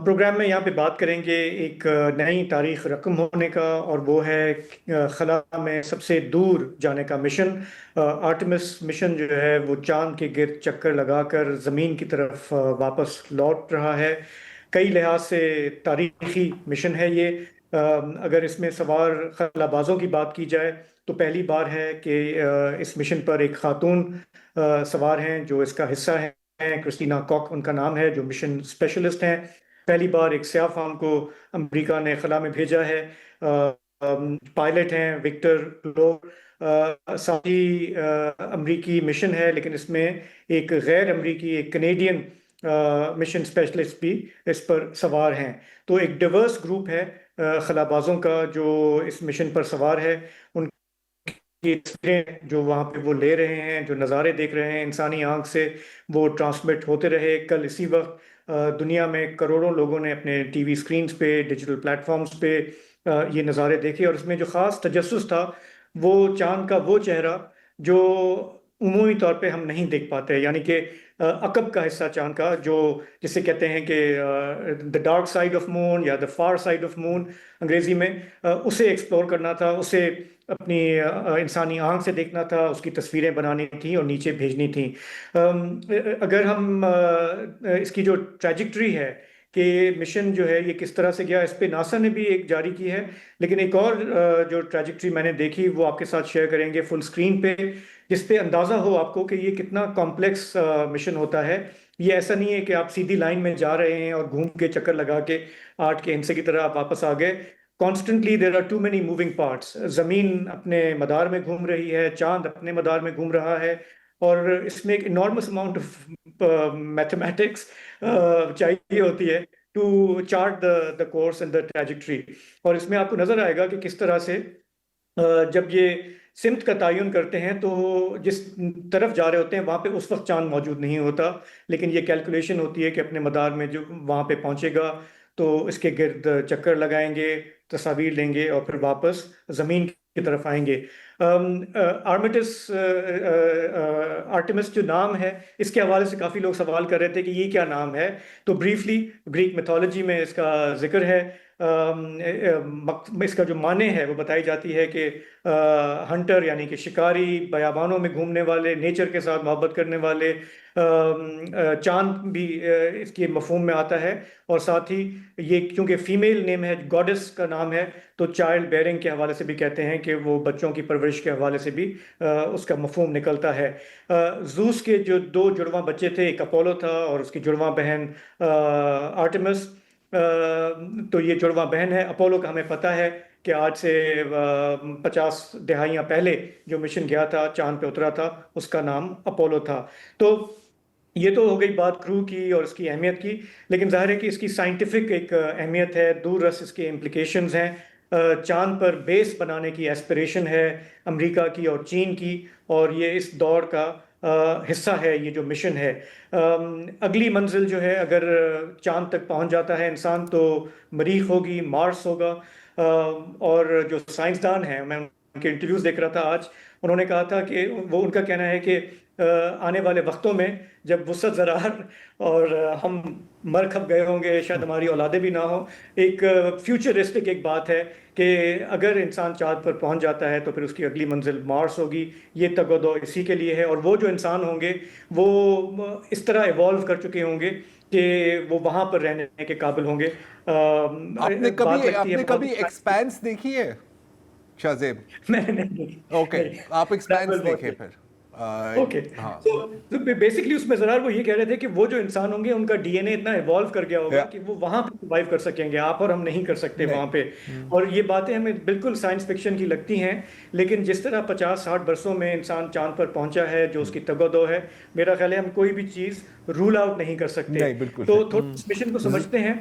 Programme میں یہاں پہ بات کریں گے ایک نئی تاریخ رقم ہونے کا، اور وہ ہے خلا میں سب سے دور جانے کا مشن۔ آرٹمس مشن جو ہے وہ چاند کے گرد چکر لگا کر زمین کی طرف واپس لوٹ رہا ہے۔ کئی لحاظ سے تاریخی مشن ہے یہ۔ اگر اس میں سوار خلا بازوں کی بات کی جائے تو پہلی بار ہے کہ اس مشن پر ایک خاتون سوار ہیں جو اس کا حصہ ہیں۔ کرسٹینا کوک ان کا نام ہے، جو مشن اسپیشلسٹ ہیں۔ پہلی بار ایک سیاہ فام کو امریکہ نے خلا میں بھیجا ہے۔ پائلٹ ہیں وکٹر لو۔ ساتھی امریکی مشن ہے، لیکن اس میں ایک غیر امریکی، ایک کینیڈین مشن اسپیشلسٹ بھی اس پر سوار ہیں۔ تو ایک ڈیورس گروپ ہے خلا بازوں کا جو اس مشن پر سوار ہے۔ ان کی تصویریں جو وہاں پہ وہ لے رہے ہیں، جو نظارے دیکھ رہے ہیں انسانی آنکھ سے، وہ ٹرانسمٹ ہوتے رہے۔ کل اسی وقت دنیا میں کروڑوں لوگوں نے اپنے ٹی وی سکرینز پہ، ڈیجیٹل پلیٹ فارمز پہ یہ نظارے دیکھے، اور اس میں جو خاص تجسس تھا وہ چاند کا وہ چہرہ جو عمومی طور پہ ہم نہیں دیکھ پاتے، یعنی کہ عقب کا حصہ چاند کا، جو جسے کہتے ہیں کہ دا ڈارک سائڈ آف مون یا دا فار سائڈ آف مون انگریزی میں، اسے ایکسپلور کرنا تھا، اسے اپنی انسانی آنکھ سے دیکھنا تھا، اس کی تصویریں بنانی تھیں اور نیچے بھیجنی تھیں۔ اگر ہم اس کی جو ٹریجکٹری ہے کہ مشن جو ہے یہ کس طرح سے گیا، اس پہ ناسا نے بھی ایک جاری کی ہے، لیکن ایک اور جو ٹریجکٹری میں نے دیکھی وہ آپ کے ساتھ شیئر کریں گے فل سکرین پہ، جس پہ اندازہ ہو آپ کو کہ یہ کتنا کمپلیکس مشن ہوتا ہے۔ یہ ایسا نہیں ہے کہ آپ سیدھی لائن میں جا رہے ہیں اور گھوم کے چکر لگا کے 8 کے ہندسے کی طرح آپ واپس آ گئے۔ Constantly there are too many moving parts. زمین اپنے مدار میں گھوم رہی ہے، چاند اپنے مدار میں گھوم رہا ہے، اور اس میں ایک انارمس اماؤنٹ آف میتھمیٹکس چاہیے ہوتی ہے to chart the course and the trajectory. اور اس میں آپ کو نظر آئے گا کہ کس طرح سے جب یہ سمت کا تعین کرتے ہیں تو جس طرف جا رہے ہوتے ہیں وہاں پہ اس وقت چاند موجود نہیں ہوتا، لیکن یہ کیلکولیشن ہوتی ہے کہ اپنے مدار میں جو وہاں پہ پہنچے گا تو اس کے گرد چکر لگائیں گے، تصاویر لیں گے، اور پھر واپس زمین کی طرف آئیں گے۔ آرٹمس جو نام ہے اس کے حوالے سے کافی لوگ سوال کر رہے تھے کہ یہ کیا نام ہے، تو بریفلی گریک میتھولوجی میں اس کا ذکر ہے۔ اس کا جو معنی ہے وہ بتائی جاتی ہے کہ ہنٹر یعنی کہ شکاری، بیابانوں میں گھومنے والے، نیچر کے ساتھ محبت کرنے والے۔ چاند بھی اس کے مفہوم میں آتا ہے، اور ساتھ ہی یہ کیونکہ فیمیل نیم ہے، گاڈس کا نام ہے، تو چائلڈ بیئرنگ کے حوالے سے بھی کہتے ہیں کہ وہ بچوں کی پرورش کے حوالے سے بھی اس کا مفہوم نکلتا ہے۔ زوس کے جو 2 جڑواں بچے تھے، ایک اپولو تھا اور اس کی جڑواں بہن آرٹمس، تو یہ جڑواں بہن ہے۔ اپولو کا ہمیں پتہ ہے کہ آج سے 50 دہائیاں پہلے جو مشن گیا تھا، چاند پہ اترا تھا، اس کا نام اپولو تھا۔ تو یہ تو ہو گئی بات کرو کی اور اس کی اہمیت کی، لیکن ظاہر ہے کہ اس کی سائنٹیفک ایک اہمیت ہے، دور رس اس کے امپلیکیشنز ہیں۔ چاند پر بیس بنانے کی ایسپریشن ہے امریکہ کی اور چین کی، اور یہ اس دور کا حصہ ہے یہ جو مشن ہے۔ اگلی منزل جو ہے، اگر چاند تک پہنچ جاتا ہے انسان، تو مریخ ہوگی، مارس ہوگا۔ اور جو سائنسدان ہیں، میں ان کے انٹرویوز دیکھ رہا تھا آج، انہوں نے کہا تھا کہ وہ ان کا کہنا ہے کہ آنے والے وقتوں میں جب وسعت زرار اور ہم مر کھپ گئے ہوں گے، شاید ہماری اولادیں بھی نہ ہوں، ایک فیوچرسٹک ایک بات ہے کہ اگر انسان چاند پر پہنچ جاتا ہے تو پھر اس کی اگلی منزل مارس ہوگی۔ یہ تگ و دو اسی کے لیے ہے، اور وہ جو انسان ہوں گے وہ اس طرح ایوالو کر چکے ہوں گے کہ وہ وہاں پر رہنے کے قابل ہوں گے۔ آپ نے بات لگتی ہے کبھی ایکسپینس دیکھی ہے شاہ زیب؟ میں نہیں، اوکے، آپ ایکسپینس دیکھیں پھر۔ اوکے، تو بیسکلی اس میں ضرور وہ یہ کہہ رہے تھے کہ وہ جو انسان ہوں گے ان کا ڈی این اے اتنا ایوالو کر گیا ہوگا کہ وہ وہاں پہ سروائیو کر سکیں گے، آپ اور ہم نہیں کر سکتے وہاں پہ۔ اور یہ باتیں ہمیں بالکل سائنس فکشن کی لگتی ہیں، لیکن جس طرح 50-60 برسوں میں انسان چاند پر پہنچا ہے، جو اس کی تگ و دو ہے، میرا خیال ہے ہم کوئی بھی چیز رول آؤٹ نہیں کر سکتے۔ تو تھوڑا اس مشن کو سمجھتے ہیں۔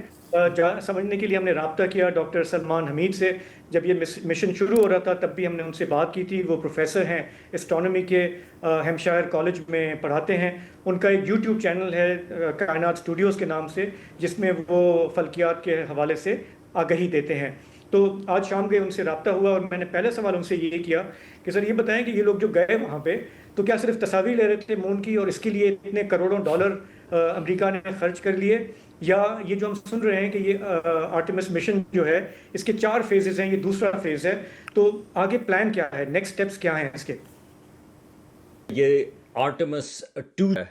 سمجھنے کے لیے ہم نے رابطہ کیا ڈاکٹر سلمان حمید سے۔ جب یہ مشن شروع ہو رہا تھا تب بھی ہم نے ان سے بات کی تھی۔ وہ پروفیسر ہیں اسٹرانومی کے، ہیمشائر کالج میں پڑھاتے ہیں۔ ان کا ایک یوٹیوب چینل ہے کائنات اسٹوڈیوز کے نام سے، جس میں وہ فلکیات کے حوالے سے آگہی دیتے ہیں۔ تو آج شام کے ان سے رابطہ ہوا، اور میں نے پہلا سوال ان سے یہ کیا کہ سر یہ بتائیں کہ یہ لوگ جو گئے وہاں پہ تو کیا صرف تصاویر لے رہے تھے مون کی، اور اس کے لیے اتنے کروڑوں ڈالر امریکہ نے خرچ کر لیے، یا یہ جو ہم سن رہے ہیں کہ یہ آرٹیمس مشن جو ہے اس کے 4 فیزز ہیں، یہ دوسرا فیز ہے، تو آگے پلان کیا ہے، نیکسٹ سٹیپس کیا ہیں اس کے؟ یہ آرٹمس 2 ہے،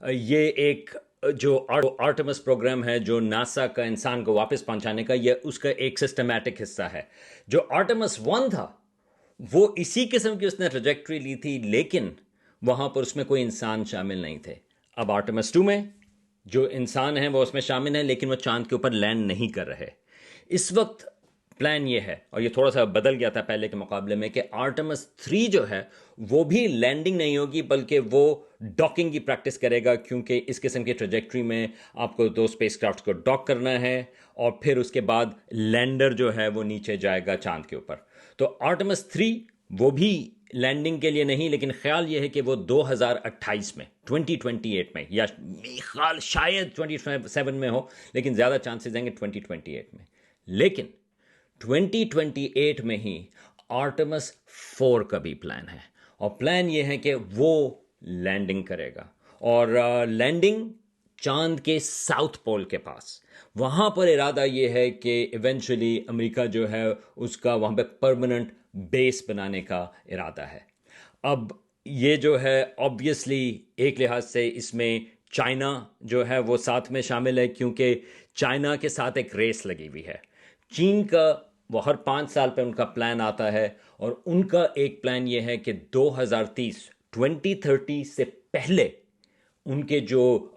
یہ ایک جو آرٹمس پروگرام ہے جو ناسا کا انسان کو واپس پہنچانے کا، یہ اس کا ایک سسٹمیٹک حصہ ہے۔ جو آرٹمس 1 تھا وہ اسی قسم کی اس نے ٹریجیکٹری لی تھی، لیکن وہاں پر اس میں کوئی انسان شامل نہیں تھے۔ اب آرٹمس 2 میں جو انسان ہیں وہ اس میں شامل ہیں، لیکن وہ چاند کے اوپر لینڈ نہیں کر رہے۔ اس وقت پلان یہ ہے، اور یہ تھوڑا سا بدل گیا تھا پہلے کے مقابلے میں، کہ آرٹمس 3 جو ہے وہ بھی لینڈنگ نہیں ہوگی بلکہ وہ ڈاکنگ کی پریکٹس کرے گا، کیونکہ اس قسم کی ٹریجیکٹری میں آپ کو 2 اسپیس کرافٹ کو ڈاک کرنا ہے اور پھر اس کے بعد لینڈر جو ہے وہ نیچے جائے گا چاند کے اوپر۔ تو آرٹمس 3 وہ بھی لینڈنگ کے لیے نہیں، لیکن خیال یہ ہے کہ وہ 2028 میں 2028 میں، یا خیال شاید 27 میں ہو، لیکن زیادہ چانسز ہیں کہ 2028 میں۔ لیکن 2028 میں ہی آرٹمس 4 کا بھی پلان ہے، اور پلان یہ ہے کہ وہ لینڈنگ کرے گا، اور لینڈنگ چاند کے ساؤتھ پول کے پاس۔ وہاں پر ارادہ یہ ہے کہ ایونچولی امریکہ جو ہے اس کا وہاں پہ پرماننٹ بیس بنانے کا ارادہ ہے۔ اب یہ جو ہے آبویسلی ایک لحاظ سے اس میں چائنا جو ہے وہ ساتھ میں شامل ہے، کیونکہ چائنا کے ساتھ ایک ریس لگی ہوئی ہے۔ چین کا وہ ہر 5 سال پہ ان کا پلان آتا ہے، اور ان کا ایک پلان یہ ہے کہ 2030 سے پہلے ان کے جو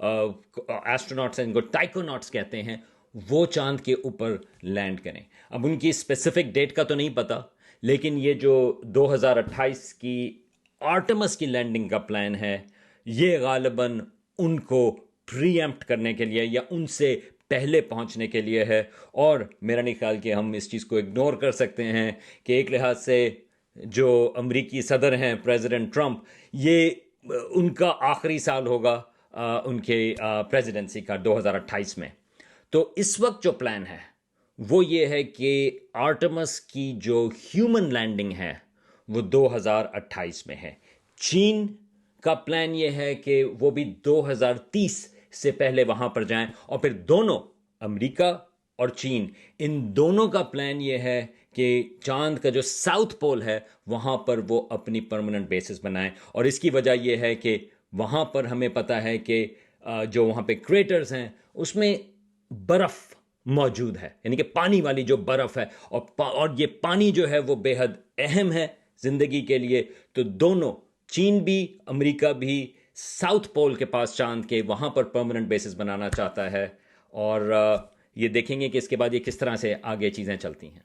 ایسٹروناٹس ہیں، ان کو ٹائکوناٹس کہتے ہیں، وہ چاند کے اوپر لینڈ کریں۔ اب ان کی اسپیسیفک ڈیٹ کا تو نہیں پتا، لیکن یہ جو 2028 کی آرٹمس کی لینڈنگ کا پلان ہے، یہ غالباً ان کو پری ایمپٹ کرنے کے لیے یا ان سے پہلے پہنچنے کے لیے ہے۔ اور میرا نہیں خیال کہ ہم اس چیز کو اگنور کر سکتے ہیں کہ ایک لحاظ سے جو امریکی صدر ہیں پریزیڈنٹ ٹرمپ، یہ ان کا آخری سال ہوگا ان کے پریزیڈنسی کا 2028 میں۔ تو اس وقت جو پلان ہے وہ یہ ہے کہ آرٹمس کی جو ہیومن لینڈنگ ہے وہ 2028 میں ہے۔ چین کا پلان یہ ہے کہ وہ بھی 2030 سے پہلے وہاں پر جائیں، اور پھر دونوں امریکہ اور چین، ان دونوں کا پلان یہ ہے کہ چاند کا جو ساؤتھ پول ہے وہاں پر وہ اپنی پرماننٹ بیسز بنائیں۔ اور اس کی وجہ یہ ہے کہ وہاں پر ہمیں پتہ ہے کہ جو وہاں پہ کریٹرز ہیں اس میں برف موجود ہے، یعنی کہ پانی والی جو برف ہے، اور یہ پانی جو ہے وہ بے حد اہم ہے زندگی کے لیے۔ تو دونوں، چین بھی امریکہ بھی، ساؤتھ پول کے پاس چاند کے وہاں پر پرماننٹ بیسز بنانا چاہتا ہے، اور یہ دیکھیں گے کہ اس کے بعد یہ کس طرح سے آگے چیزیں چلتی ہیں۔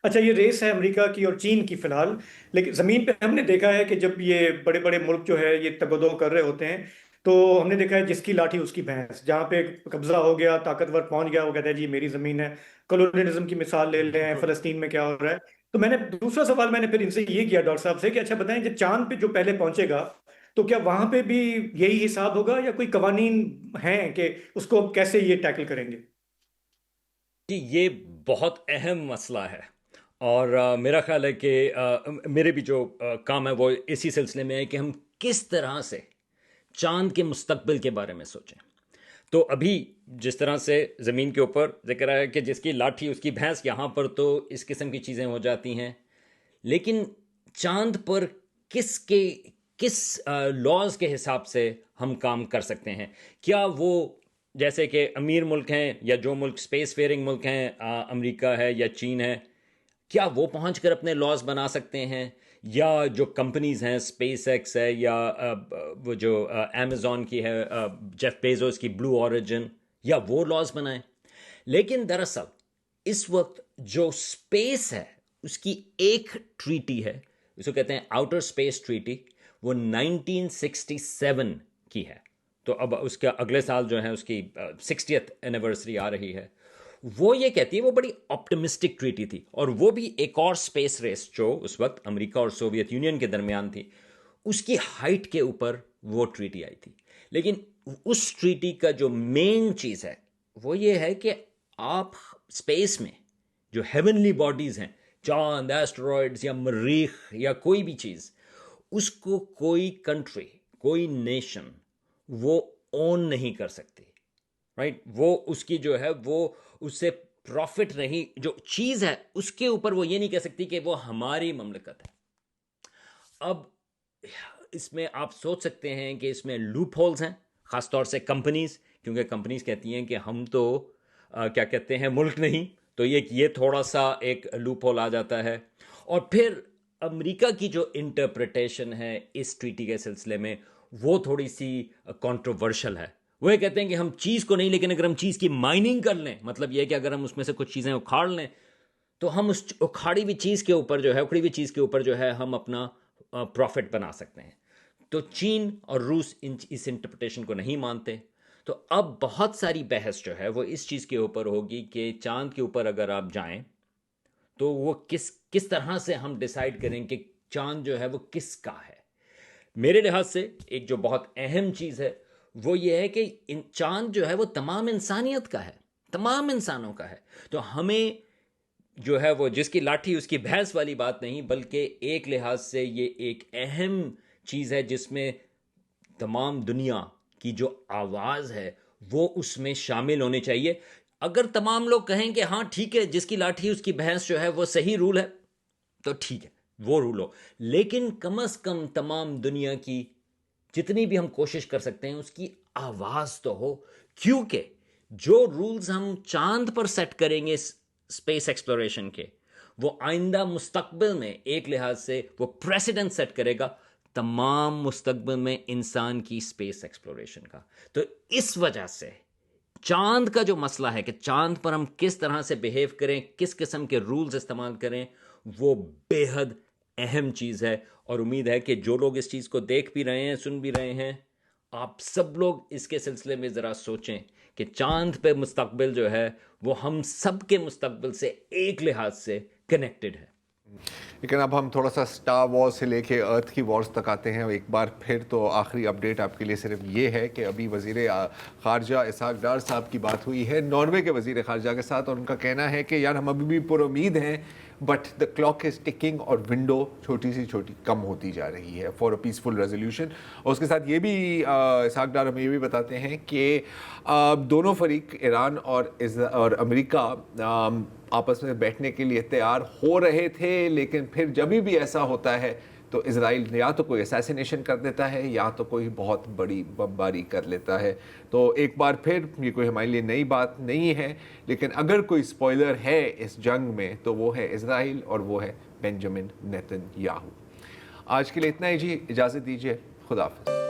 اچھا، یہ ریس ہے امریکہ کی اور چین کی فی الحال، لیکن زمین پہ ہم نے دیکھا ہے کہ جب یہ بڑے بڑے ملک جو ہے یہ تگ و دو کر رہے ہوتے ہیں، تو ہم نے دیکھا ہے جس کی لاٹھی اس کی بھینس، جہاں پہ قبضہ ہو گیا، طاقتور پہنچ گیا، وہ کہتا ہے جی میری زمین ہے۔ کولونیلزم کی مثال لے لیں، فلسطین میں کیا ہو رہا ہے۔ تو میں نے دوسرا سوال میں نے پھر ان سے یہ کیا ڈاکٹر صاحب سے کہ اچھا بتائیں، جب چاند پہ جو پہلے پہنچے گا تو کیا وہاں پہ بھی یہی حساب ہوگا، یا کوئی قوانین ہیں کہ اس کو کیسے یہ ٹیکل کریں گے؟ جی، یہ بہت اہم مسئلہ ہے، اور میرا خیال ہے کہ میرے بھی جو کام ہے وہ اسی سلسلے میں ہے کہ ہم کس طرح سے چاند کے مستقبل کے بارے میں سوچیں۔ تو ابھی جس طرح سے زمین کے اوپر ذکر ہے کہ جس کی لاٹھی اس کی بھینس، یہاں پر تو اس قسم کی چیزیں ہو جاتی ہیں، لیکن چاند پر کس لاز کے حساب سے ہم کام کر سکتے ہیں؟ کیا وہ جیسے کہ امیر ملک ہیں یا جو ملک اسپیس فیئرنگ ملک ہیں، امریکہ ہے یا چین ہے، کیا وہ پہنچ کر اپنے لاز بنا سکتے ہیں؟ یا جو کمپنیز ہیں، اسپیس ایکس ہے، یا وہ جو امیزون کی ہے، جیف بیزوس کی بلو اوریجن، یا وہ لاز بنائیں؟ لیکن دراصل اس وقت جو اسپیس ہے اس کی ایک ٹریٹی ہے، اس کو کہتے ہیں آؤٹر اسپیس ٹریٹی، وہ 1967 کی ہے۔ تو اب اس کا اگلے سال جو ہے اس کی 60th اینیورسری آ رہی ہے۔ وہ یہ کہتی ہے، وہ بڑی آپٹمسٹک ٹریٹی تھی، اور وہ بھی ایک اور اسپیس ریس جو اس وقت امریکہ اور سوویت یونین کے درمیان تھی، اس کی ہائٹ کے اوپر وہ ٹریٹی آئی تھی۔ لیکن اس ٹریٹی کا جو مین چیز ہے وہ یہ ہے کہ آپ اسپیس میں جو ہیونلی باڈیز ہیں، چاند، ایسٹرائڈز یا مریخ یا کوئی بھی چیز، اس کو کوئی کنٹری، کوئی نیشن وہ اون نہیں کر سکتی، رائٹ؟ وہ اس کی جو ہے وہ اس سے پروفٹ نہیں، جو چیز ہے اس کے اوپر وہ یہ نہیں کہہ سکتی کہ وہ ہماری مملکت ہے۔ اب اس میں آپ سوچ سکتے ہیں کہ اس میں لوپ ہولز ہیں، خاص طور سے کمپنیز، کیونکہ کمپنیز کہتی ہیں کہ ہم تو کیا کہتے ہیں ملک نہیں، تو یہ تھوڑا سا ایک لوپ ہول آ جاتا ہے۔ اور پھر امریکہ کی جو انٹرپریٹیشن ہے اس ٹریٹی کے سلسلے میں وہ تھوڑی سی کنٹروورشل ہے۔ وہ یہ کہتے ہیں کہ ہم چیز کو نہیں، لیکن اگر ہم چیز کی مائننگ کر لیں، مطلب یہ کہ اگر ہم اس میں سے کچھ چیزیں اکھاڑ لیں تو ہم اس اکھاڑی ہوئی چیز کے اوپر جو ہے، اکھڑی ہوئی چیز کے اوپر جو ہے ہم اپنا پروفٹ بنا سکتے ہیں۔ تو چین اور روس اس انٹرپریٹیشن کو نہیں مانتے۔ تو اب بہت ساری بحث جو ہے وہ اس چیز کے اوپر ہوگی کہ چاند کے اوپر اگر آپ جائیں تو وہ کس طرح سے ہم ڈیسائیڈ کریں کہ چاند جو ہے وہ کس کا ہے۔ میرے لحاظ سے ایک جو بہت اہم چیز ہے وہ یہ ہے کہ چاند جو ہے وہ تمام انسانیت کا ہے، تمام انسانوں کا ہے۔ تو ہمیں جو ہے وہ جس کی لاٹھی اس کی بھینس والی بات نہیں، بلکہ ایک لحاظ سے یہ ایک اہم چیز ہے جس میں تمام دنیا کی جو آواز ہے وہ اس میں شامل ہونی چاہیے۔ اگر تمام لوگ کہیں کہ ہاں ٹھیک ہے، جس کی لاٹھی اس کی بھینس جو ہے وہ صحیح رول ہے، تو ٹھیک ہے وہ رول ہو، لیکن کم از کم تمام دنیا کی جتنی بھی ہم کوشش کر سکتے ہیں اس کی آواز تو ہو، کیونکہ جو رولز ہم چاند پر سیٹ کریں گے اسپیس ایکسپلوریشن کے، وہ آئندہ مستقبل میں ایک لحاظ سے وہ پریسیڈنٹ سیٹ کرے گا تمام مستقبل میں انسان کی اسپیس ایکسپلوریشن کا۔ تو اس وجہ سے چاند کا جو مسئلہ ہے کہ چاند پر ہم کس طرح سے بیہیو کریں، کس قسم کے رولز استعمال کریں، وہ بے حد اہم چیز ہے۔ اور امید ہے کہ جو لوگ اس چیز کو دیکھ بھی رہے ہیں، سن بھی رہے ہیں، آپ سب لوگ اس کے سلسلے میں ذرا سوچیں کہ چاند پہ مستقبل جو ہے وہ ہم سب کے مستقبل سے ایک لحاظ سے کنیکٹڈ ہے۔ لیکن اب ہم تھوڑا سا اسٹار وارز سے لے کے ارتھ کی وارز تک آتے ہیں۔ ایک بار پھر تو آخری اپڈیٹ آپ کے لیے صرف یہ ہے کہ ابھی وزیر خارجہ اسحاق ڈار صاحب کی بات ہوئی ہے ناروے کے وزیر خارجہ کے ساتھ، اور ان کا کہنا ہے کہ یار ہم ابھی بھی پر امید ہیں، but the clock is taking, اور ونڈو چھوٹی سی چھوٹی کم ہوتی جا رہی ہے فار اے پیسفل ریزولوشن۔ اور اس کے ساتھ یہ بھی اسحاق ڈار ہمیں یہ بھی بتاتے ہیں کہ دونوں فریق ایران اور امریکہ آپس میں بیٹھنے کے لیے تیار ہو رہے تھے، لیکن پھر جبھی بھی ایسا ہوتا ہے تو اسرائیل یا تو کوئی اسیسینیشن کر دیتا ہے یا تو کوئی بہت بڑی بمباری کر لیتا ہے۔ تو ایک بار پھر یہ کوئی ہمارے لیے نئی بات نہیں ہے، لیکن اگر کوئی سپوائلر ہے اس جنگ میں تو وہ ہے اسرائیل اور وہ ہے بنجامن نیتن یاہو۔ آج کے لیے اتنا ہی جی، اجازت دیجیے، خدا حافظ۔